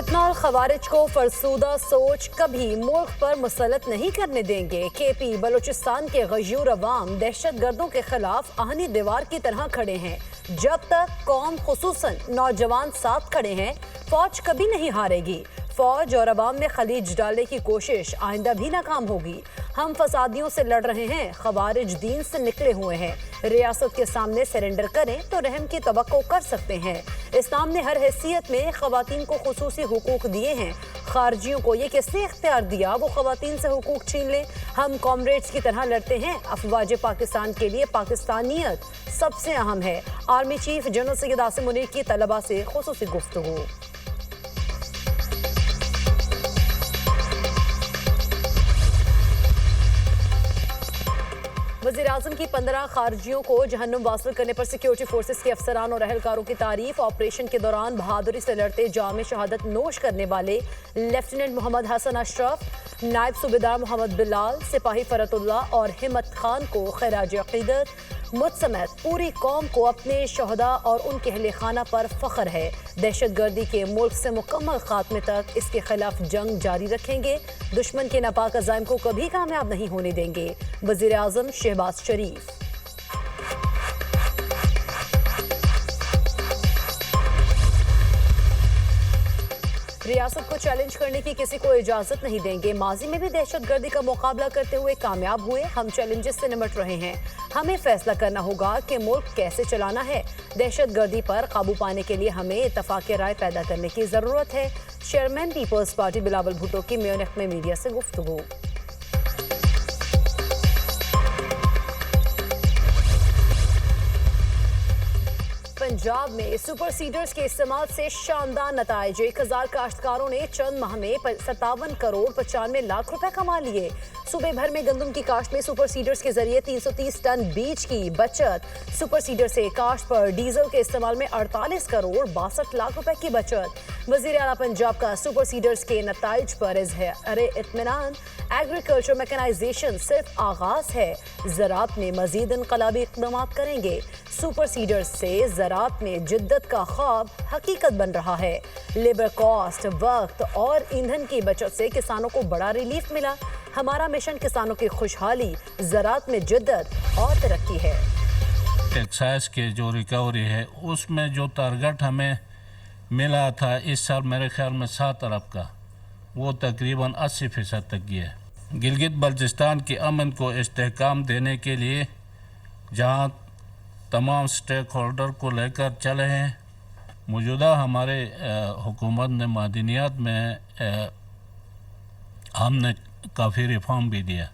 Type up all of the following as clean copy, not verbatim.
فتنہ اور خوارج کو فرسودہ سوچ کبھی ملک پر مسلط نہیں کرنے دیں گے۔ کے پی بلوچستان کے غیور عوام دہشت گردوں کے خلاف آہنی دیوار کی طرح کھڑے ہیں۔ جب تک قوم خصوصاً نوجوان ساتھ کھڑے ہیں، فوج کبھی نہیں ہارے گی۔ فوج اور عوام میں خلیج ڈالنے کی کوشش آئندہ بھی ناکام ہوگی۔ ہم فسادیوں سے لڑ رہے ہیں، خوارج دین سے نکلے ہوئے ہیں۔ ریاست کے سامنے سرنڈر کریں تو رحم کی توقع کر سکتے ہیں۔ اسلام نے ہر حیثیت میں خواتین کو خصوصی حقوق دیے ہیں۔ خارجیوں کو یہ کس نے اختیار دیا وہ خواتین سے حقوق چھین لیں؟ ہم کامریڈز کی طرح لڑتے ہیں۔ افواج پاکستان کے لیے پاکستانیت سب سے اہم ہے۔ Army chief general Syed Asim Munir کی طلبہ سے خصوصی گفتگو۔ وزیراعظم کی 15 خارجیوں کو جہنم واصل کرنے پر سیکیورٹی فورسز کے افسران اور اہلکاروں کی تعریف۔ آپریشن کے دوران بہادری سے لڑتے جام شہادت نوش کرنے والے لیفٹیننٹ محمد حسن اشرف، نائب صوبیدار محمد بلال، سپاہی فرت اللہ اور ہمت خان کو خراج عقیدت۔ مجھ سمیت پوری قوم کو اپنے شہداء اور ان کے اہل خانہ پر فخر ہے۔ دہشت گردی کے ملک سے مکمل خاتمے تک اس کے خلاف جنگ جاری رکھیں گے۔ دشمن کے ناپاک عزائم کو کبھی کامیاب نہیں ہونے دیں گے۔ وزیر اعظم شہباز شریف۔ ریاست کو چیلنج کرنے کی کسی کو اجازت نہیں دیں گے۔ ماضی میں بھی دہشت گردی کا مقابلہ کرتے ہوئے کامیاب ہوئے۔ ہم چیلنجز سے نمٹ رہے ہیں۔ ہمیں فیصلہ کرنا ہوگا کہ ملک کیسے چلانا ہے۔ دہشت گردی پر قابو پانے کے لیے ہمیں اتفاق رائے پیدا کرنے کی ضرورت ہے۔ چیئرمین پیپلز پارٹی بلاول بھٹو کی میونخ میں میڈیا سے گفتگو۔ پنجاب میں سپر سیڈرز کے استعمال سے شاندار نتائج۔ 1000 کاشتکاروں نے چند ماہ میں 57 کروڑ 95 لاکھ روپے کما لیے۔ صوبے بھر میں گندم کی کاشت میں سپر سیڈرز کے ذریعے 330 ٹن بیج کی بچت۔ سپر سیڈر سے کاشت پر ڈیزل کے استعمال میں 48 کروڑ 62 لاکھ روپے کی بچت۔ وزیر اعلیٰ پنجاب کا سپر سیڈرز کے نتائج پر اظہار اطمینان۔ ایگریکلچر میکنائزیشن صرف آغاز ہے، زراعت میں مزید انقلابی اقدامات کریں گے۔ سپر سیڈرز سے زراعت میں جدت کا خواب حقیقت بن رہا ہے۔ لیبر کاسٹ، وقت اور ایندھن کی بچت سے کسانوں کو بڑا ریلیف ملا۔ ہمارا مشن کسانوں کی خوشحالی، زراعت میں جدت اور ترقی ہے۔ ایکسائز کے جو ریکوری ہے اس میں جو ٹارگٹ ہمیں ملا تھا اس سال میرے خیال میں 7 ارب کا، وہ تقریباً 80% تک گیا ہے۔ گلگت بلتستان کے امن کو استحکام دینے کے لیے جہاں تمام سٹیک ہولڈر کو لے کر چلے ہیں، موجودہ ہمارے حکومت نے معدنیات میں ہم نے کافی ریفارم بھی دیا۔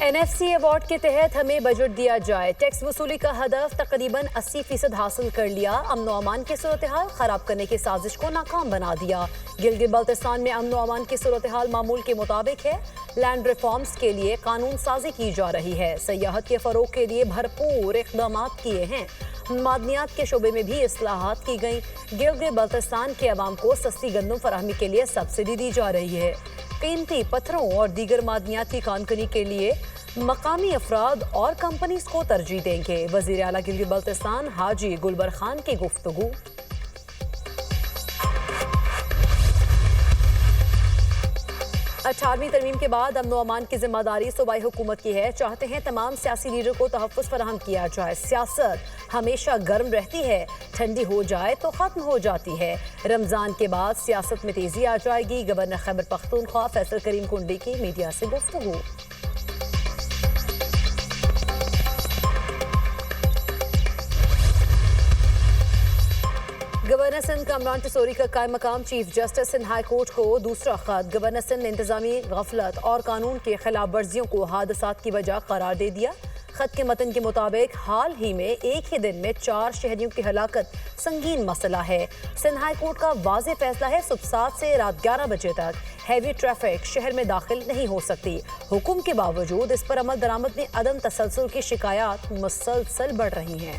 این ایف سی ایوارڈ کے تحت ہمیں بجٹ دیا جائے۔ ٹیکس وصولی کا ہدف تقریباً 80% حاصل کر لیا۔ امن و امان کی صورتحال خراب کرنے کی سازش کو ناکام بنا دیا۔ گلگت بلتستان میں امن و امان کی صورتحال معمول کے مطابق ہے۔ لینڈ ریفارمز کے لیے قانون سازی کی جا رہی ہے۔ سیاحت کے فروغ کے لیے بھرپور اقدامات کیے ہیں۔ معدنیات کے شعبے میں بھی اصلاحات کی گئیں۔ گلگت بلتستان کے عوام کو سستی گندم فراہمی کے لیے سبسڈی دی جا رہی ہے۔ قیمتی پتھروں اور دیگر معدنیات کی کانکنی کے لیے مقامی افراد اور کمپنیز کو ترجیح دیں گے۔ وزیر اعلیٰ گلگت بلتستان حاجی گلبر خان کی گفتگو۔ 18ویں ترمیم کے بعد امن و امان کی ذمہ داری صوبائی حکومت کی ہے۔ چاہتے ہیں تمام سیاسی لیڈر کو تحفظ فراہم کیا جائے۔ سیاست ہمیشہ گرم رہتی ہے، ٹھنڈی ہو جائے تو ختم ہو جاتی ہے۔ رمضان کے بعد سیاست میں تیزی آ جائے گی۔ گورنر خیبر پختونخوا فیصل کریم کنڈی کی میڈیا سے گفتگو۔ 'گورنر سندھ کامران ٹسوری کا قائم مقام chief justice Sindh high court کو دوسرا خط۔ گورنر سندھ نے انتظامی غفلت اور قانون کی خلاف ورزیوں کو حادثات کی وجہ قرار دے دیا۔ خط کے متن کے مطابق حال ہی میں ایک ہی دن میں 4 شہریوں کی ہلاکت سنگین مسئلہ ہے۔ سندھ ہائی کورٹ کا واضح فیصلہ ہے، صبح 7 سے رات 11 بجے تک ہیوی ٹریفک شہر میں داخل نہیں ہو سکتی۔ حکم کے باوجود اس پر عمل درآمد میں عدم تسلسل کی شکایات مسلسل بڑھ رہی ہیں۔